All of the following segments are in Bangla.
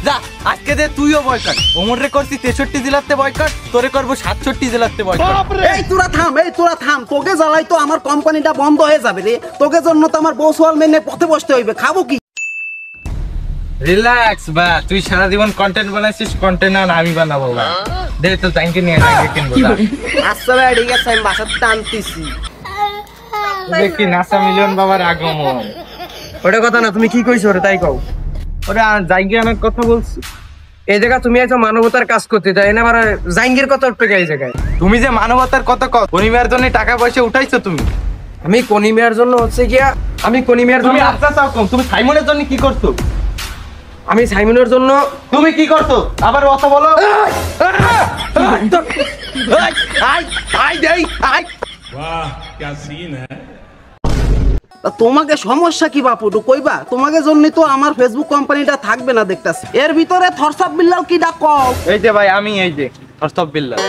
যা আজকে দে তুইও বয়কট। ওমরে করছি 63 জেলাতে বয়কট, তোরে করবো 67 জেলাতে বয়কট। এই তোরা থাম, তোকে জ্বালাই তো আমার কোম্পানিটা বন্ধ হয়ে যাবে রে। তোকে জন্য তো আমার বউ সোয়াল মেনে পথে বসতে হইবে, খাবো কি? রিল্যাক্স বা, তুই সারা জীবন কন্টেন্ট বানাইছিস, কন্টেন্ট আর আমি বানাবো না। দে তো জাঙ্গি নিয়ে আগে কিনবো। আচ্ছা ভাই ঠিক আছে, আমি বাসাতে টানতেছি। দেখি নাসা মিলিয়ন বাবার আগমন। ওটা কথা না, তুমি কি কইছো ওরে তাই কও। ওরে জাঙ্গি আনার কথা বলছি। এই জায়গা তুমি একটা মানবতার কাজ করতে চাই না, মানে জাঙ্গির কথা উঠবে এই জায়গায়। তুমি যে মানবতার কথা কও, পরিবারের জন্য টাকা পয়সা উঠাইছো তুমি। আমি কনিমিয়ার জন্য হচ্ছে গিয়া, আমি কনিমিয়ার জন্য, তুমি আচ্ছা চাও কম, তুমি সাইমনের জন্য কি করছো? আমি সাইমনের জন্য তুমি কি করছো? আবার কথা বলো। তোমাকে সমস্যা কি বাপু কইবা? তোমাকে জন্য তো আমার ফেসবুক কোম্পানিটা থাকবে না দেখতাছি। এর ভিতরে থরসাব বিল্লাল কি ডাক? এই যে ভাই আমি, এই যে থরসাব বিল্লাল।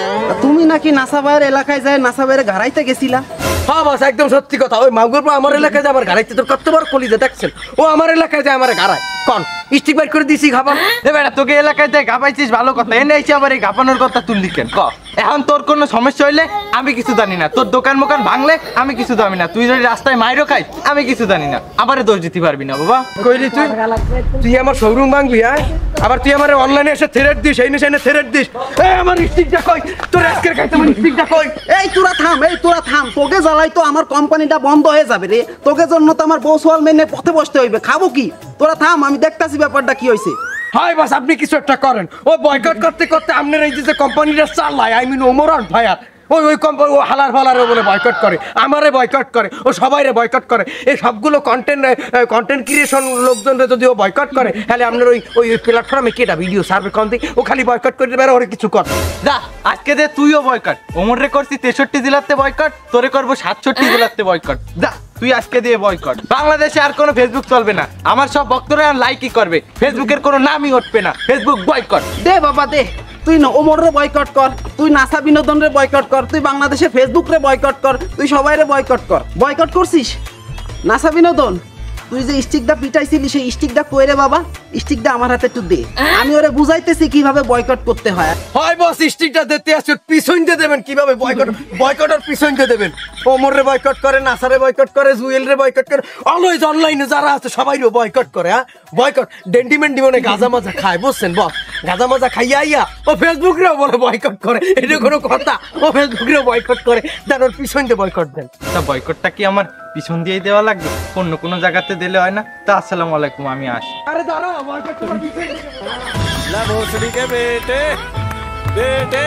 তুমি নাকি নাসা ভাইয়ের এলাকায় যায় নাসা ভাইয়ের ঘাড়াইতে গেছিলা? হ্যাঁ বাস, একদম সত্যি কথা। ওই মাগুর আমার এলাকায় যায় আমার ঘাড়াইতে, তোর কত বড় কলিজা দেখছেন? ও আমার এলাকায় যায় আমার ঘাড়ায়। কোন স্টিক বাইট করে দিছি খাবার? এ বেটা, তোকে এলাকায় যায় গাপাইছিস ভালো কথা, এনে এসে আবার এই গাপানোর কথা তুললি কেন? ক এখন তোর কোনো সমস্যা হইলে আমি কিছু জানি না, তোর দোকান মোকান ভাঙলে আমি কিছু জানি না, তুই যদি রাস্তায় মাইরও খাই আমি কিছু জানি না, আবার দোষ দিতে পারবি না বাবা। কইলি তুই আমার শোরুম ভাঙবি? হ্যাঁ, আবার তুই আমার অনলাইনে এসে থ্রেট দিস, এই নিশানে থ্রেট দিস। এই আমার স্টিকটা কই? তোর আজকের খাইতে আমার স্টিকটা কই? এই তোরা থাম, তোকে জ্বালাই তো আমার কোম্পানিটা বন্ধ হয়ে যাবে রে। তোকে জন্য তো আমার বউ সোয়াল মেনে পথে বসতে হইবে, খাবো কি? তোরা থাম, আমি দেখতাছি ব্যাপারটা কি হইছে। হয় বাস, আপনি কিছু একটা করেন। ও বয়কট করতে করতে আপনার এই যে কোম্পানিটা চালায়, আই মিন ওমরান ভাইয়ার ওই কোম্পানি, ও হালার ফালারও বলে বয়কট করে, আমারে বয়কট করে, ও সবাইরে বয়কট করে। এই সবগুলো কন্টেন্ট ক্রিয়েশন লোকজনরা যদি ও বয়কট করে, তাহলে আপনার ওই প্ল্যাটফর্মে কেটা ভিডিও সার্ভে কন্তি ও খালি বয়কট করে দেবে, ওরে কিছু কর। যা আজকে দে তুইও বয়কট। ওমরে করছি 63 জেলাতে বয়কট, তোরে করবো 67 জেলাতে বয়কট। যা তুই আজকে দিয়ে বয়কট। বাংলাদেশে আর কোনো ফেসবুক চলবে না, আমার সব ভক্তরা লাইকই করবে, ফেসবুকের কোনো নামই উঠবে না, ফেসবুক বয়কট। দে বাবা দে, তুই ওমরে বয়কট কর, তুই নাসা বিনোদন রে বয়কট কর, তুই বাংলাদেশে ফেসবুক রে বয়কট কর, তুই সবাই রে বয়কট কর। বয়কট করছিস নাসা বিনোদন? তুই যে স্টিকটা পিটাইছিলি সেই স্টিকটা কই রে বাবা? স্টিকটা আমার হাতে একটু দে, আমি ওরে বুঝাইতেছি কিভাবে বয়কট করতে হয়। হয় বস, স্টিকটা দিতে আসছে, পিছন দিয়ে দেবেন কিভাবে বয়কটের পিছন দিয়ে দেবেন। ওমরে বয়কট করে, নাসারে বয়কট করে, জুয়েল রে বয়কট করে, অলওয়েজ অনলাইনে যারা আছে সবাইরে বয়কট করে। হ্যাঁ বয়কট, ডেন্টিমেন্টি মানে গাঁজা মাজা খায়, বুঝছেন বস? গাঁজা মাজা খাইয়া আইয়া ও ফেসবুক রেও বলে বয়কট করে, এটা কোনো কথা? ও ফেসবুক রেও বয়কট করে, তার ওর পিছন দিয়ে বয়কট দেন। তা বয়কটটা কি আমার পিছন দিয়েই দেওয়া লাগবে? অন্য কোনো জায়গাতে দিলে হয় না? তা আসসালামু আলাইকুম, আমি আসি। আরে দাঁড়াও, বয়কট করো। भोसड़ी के बेटे बेटे